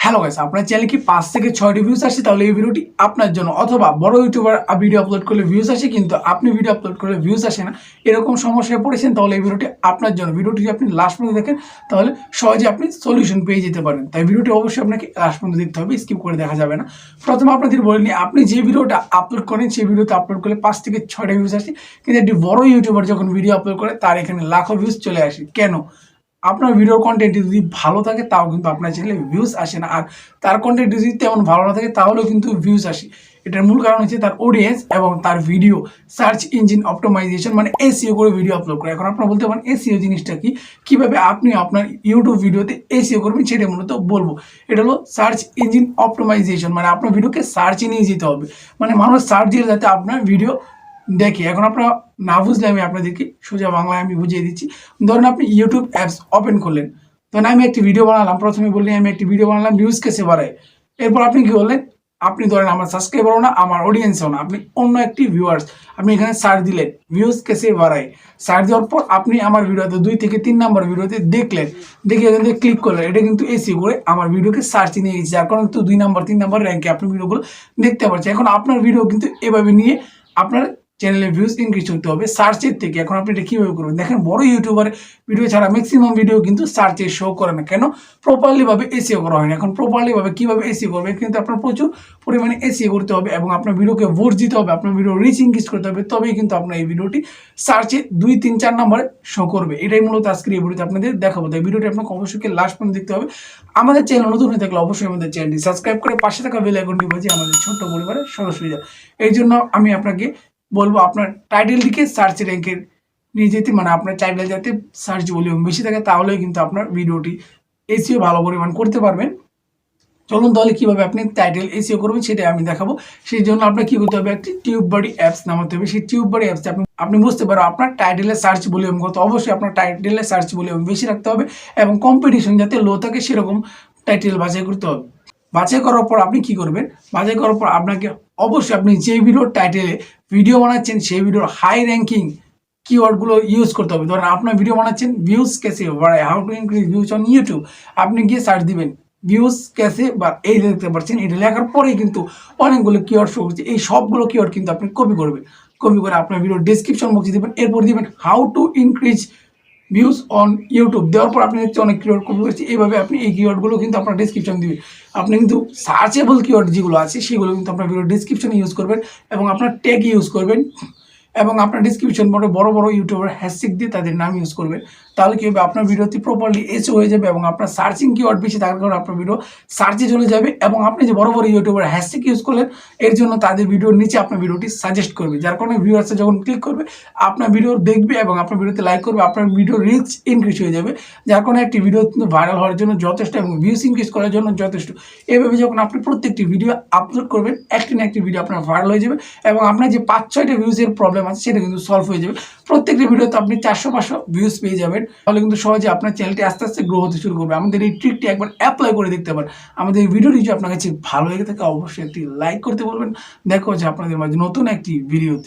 Hello guys, আপনার চ্যানেলে কি 5 থেকে 6টি ভিউজ আসে তাহলে এই ভিডিওটি আপনার জন্য। অথবা বড় ইউটিউবার ভিডিও আপলোড করলে ভিউজ আসে কিন্তু আপনি ভিডিও আপলোড করলে ভিউজ আসে না, এরকম সমস্যায় পড়েছেন তাহলে এই ভিডিওটি আপনার জন্য। ভিডিওটি যদি আপনি লাস্ট পর্যন্ত দেখেন তাহলে সহজে আপনি সলিউশন পেয়ে যেতে পারেন। তাই ভিডিওটি অবশ্যই আপনাকে লাস্ট পর্যন্ত দেখতে হবে, স্কিপ করে দেখা যাবে না। প্রথমে আপনাদের বলে নিই, আপনি যে ভিডিওটা আপলোড করেন সেই ভিডিওতে আপলোড করলে 5 থেকে 6টা ভিউজ আসে, কিন্তু একটি বড় ইউটিউবার যখন ভিডিও আপলোড করে তার এখানে লাখো ভিউজ চলে আসে। কেন? আপনার ভিডিওর কন্টেন্ট যদি ভালো থাকে তাও কিন্তু আপনার চ্যানেলে ভিউজ আসে না, আর তার কন্টেন্ট যদি তেমন ভালো না থাকে তাহলেও কিন্তু ভিউজ আসে। এটার মূল কারণ হচ্ছে তার অডিয়েন্স এবং তার ভিডিও সার্চ ইঞ্জিন অপটিমাইজেশন মানে এসইও করে ভিডিও আপলোড করে। এখন আপনারা বলতে পারেন এসইও জিনিসটা কি, কিভাবে আপনি আপনার ইউটিউব ভিডিওতে এসইও করবেন সেটা মূলত বলবো। এটা হলো সার্চ ইঞ্জিন অপটিমাইজেশন, মানে আপনার ভিডিওকে সার্চে নিয়ে যেতে হবে, মানে মানুষ সার্চ দিলে যাতে আপনার ভিডিও দেখি। এখন আপনারা না বুঝলে আমি আপনাদেরকে সোজা বাংলায় আমি বুঝিয়ে দিচ্ছি। ধরুন আপনি ইউটিউব অ্যাপস ওপেন করলেন, তখন আমি একটি ভিডিও বানালাম, প্রথমে বললেন আমি একটি ভিডিও বানালাম ভিউজ কেসে বাড়ায়। এরপর আপনি কি বললেন, আপনি ধরেন আমার সাবস্ক্রাইবারও না আমার অডিয়েন্সও না, আপনি অন্য একটি ভিউয়ার্স, আপনি এখানে সার্চ দিলেন ভিউজ কেসে বাড়ায়। সার্চ দেওয়ার পর আপনি আমার ভিডিওতে 2 থেকে 3 নম্বর ভিডিওতে দেখলেন, দেখে এখান থেকে ক্লিক করলেন, এটা কিন্তু এসিও করে আমার ভিডিওকে সার্চে নিয়ে গেছে, যার কারণে কিন্তু 2 নম্বর 3 নম্বর র্যাঙ্কে আপনি ভিডিওগুলো দেখতে পাচ্ছেন। এখন আপনার ভিডিও কিন্তু এভাবে নিয়ে আপনার চ্যানেলে ভিউজ ইনক্রিজ করতে হবে সার্চের থেকে। এখন আপনি এটা কীভাবে করবেন দেখেন, বড় ইউটিউবার ভিডিও ছাড়া ম্যাক্সিমাম ভিডিও কিন্তু সার্চে শো করে না। কেন? প্রপারলিভাবে এসিও করা হয় না। এখন প্রপারলিভাবে কীভাবে এসিও করবে, কিন্তু আপনার প্রচুর পরিমাণে এসিও করতে হবে এবং আপনার ভিডিওকে ভোট দিতে হবে, আপনার ভিডিও রিচ ইনক্রিজ করতে হবে, তবেই কিন্তু আপনার এই ভিডিওটি সার্চে 2, 3, 4 নম্বরে শো করবে। এটাই মূলত আজকের এই ভিডিওতে আপনাদের দেখাবো। তাই ভিডিওটি আপনাকে অবশ্যই লাস্ট পর্যন্ত দেখতে হবে। আমাদের চ্যানেল নতুন হয়ে থাকলে অবশ্যই আমাদের চ্যানেলটি সাবস্ক্রাইব করে পাশে থাকা বেল আইকনটি বাজিয়ে আমাদের ছোট্ট পরিবারের সদস্য হয়ে যায়। এই জন্য আমি আপনাকে বলবো আপনার টাইটেল দিকে সার্চ র্যাঙ্কের নিয়ে যেতে, মানে আপনার টাইটেল যাতে সার্চ ভলিউম বেশি থাকে, তাহলেই কিন্তু আপনার ভিডিওটি এসইও ভালো পরিমাণ করতে পারবেন। চলুন তাহলে কীভাবে আপনি টাইটেল এসইও করবেন সেটাই আমি দেখাবো। সেই জন্য আপনার কী করতে হবে, একটি টিউব বডি অ্যাপস নামাতে হবে। সেই টিউব বডি অ্যাপসে আপনি বুঝতে পারো আপনার টাইটেলের সার্চ ভলিউম কত। অবশ্যই আপনার টাইটেলের সার্চ ভলিউম বেশি রাখতে হবে এবং কম্পিটিশন যাতে লো থাকে সেরকম টাইটেল বাছাই করতে হবে। বাছাই করার পর আপনি কি করবেন, বাছাই করার পর আপনাকে অবশ্যই আপনি যে ভিডিওর টাইটেলে ভিডিও বানাচ্ছেন সেই ভিডিওর হাই র্যাঙ্কিং কিওয়ার্ডগুলো ইউজ করতে হবে। ধরেন আপনার ভিডিও বানাচ্ছেন ভিউজ কেসে বাড়ায়, how to increase views on YouTube, আপনি গিয়ে সার্চ দিবেন ভিউজ কেসে বা এই দেখতে পাচ্ছেন, এটা লেখার পরেই কিন্তু অনেকগুলো কিওয়ার্ড শো করছে। এই সবগুলো কিওয়ার্ড কিন্তু আপনি কপি করবেন, কপি করে আপনার ভিডিও ডেসক্রিপশন বক্সে দিবেন। এরপর দিবেন how to increase views on YouTube, দেওয়ার পর আপনি দেখতে অনেক কিওয়ার্ড কপি করেছি। এইভাবে আপনি এই কিওয়ার্ডগুলো কিন্তু আপনার ডেসক্রিপশন দিবেন। আপনি কিন্তু সার্চেবল কিওয়ার্ড যেগুলো আছে সেগুলো কিন্তু আপনার ভিডিও ডেসক্রিপশনে ইউজ করবেন এবং আপনার ট্যাগ ইউজ করবেন এবং আপনার ডিসক্রিপশন বোর্ডে বড় বড় ইউটিউবার হ্যাশট্যাগ দিয়ে তাদের নাম ইউজ করবেন। তাহলে কী হবে, আপনার ভিডিওটি প্রপারলি এসও হয়ে যাবে এবং আপনার সার্চিং কিওয়ার্ড বেশি থাকার কারণে আপনার ভিডিও সার্চে চলে যাবে এবং আপনি যে বড় বড় ইউটিউবার হ্যাশট্যাগ ইউজ করলেন এর জন্য তাদের ভিডিওর নিচে আপনার ভিডিওটি সাজেস্ট করবে, যার কারণে ভিউয়ার্সে যখন ক্লিক করবে আপনার ভিডিও দেখবে এবং আপনার ভিডিওতে লাইক করবে, আপনার ভিডিও রিচ ইনক্রিজ হয়ে যাবে, যার কারণে একটি ভিডিও কিন্তু ভাইরাল হওয়ার জন্য যথেষ্ট এবং ভিউস ইনক্রিজ করার জন্য যথেষ্ট। এভাবে যখন আপনি প্রত্যেকটি ভিডিও আপলোড করবেন একটি না একটি ভিডিও আপনার ভাইরাল হয়ে যাবে এবং আপনার যে 5-6টা ভিউজের প্রবলেম আছে সেটা কিন্তু সলভ হয়ে যাবে। প্রত্যেকটি ভিডিওতে আপনি 400-500 ভিউজ পেয়ে যাবেন, তাহলে কিন্তু সহজে আপনার চ্যানেলটি আস্তে আস্তে গ্রো হতে শুরু করবে। আমাদের এই ট্রিকটি একবার অ্যাপ্লাই করে দেখতে পারেন। আমাদের এই ভিডিওটি যদি আপনার কাছে ভালো লেগে থাকে অবশ্যই একটি লাইক করতে বলবেন। দেখা হচ্ছে আপনাদের মাঝে নতুন একটি ভিডিওতে।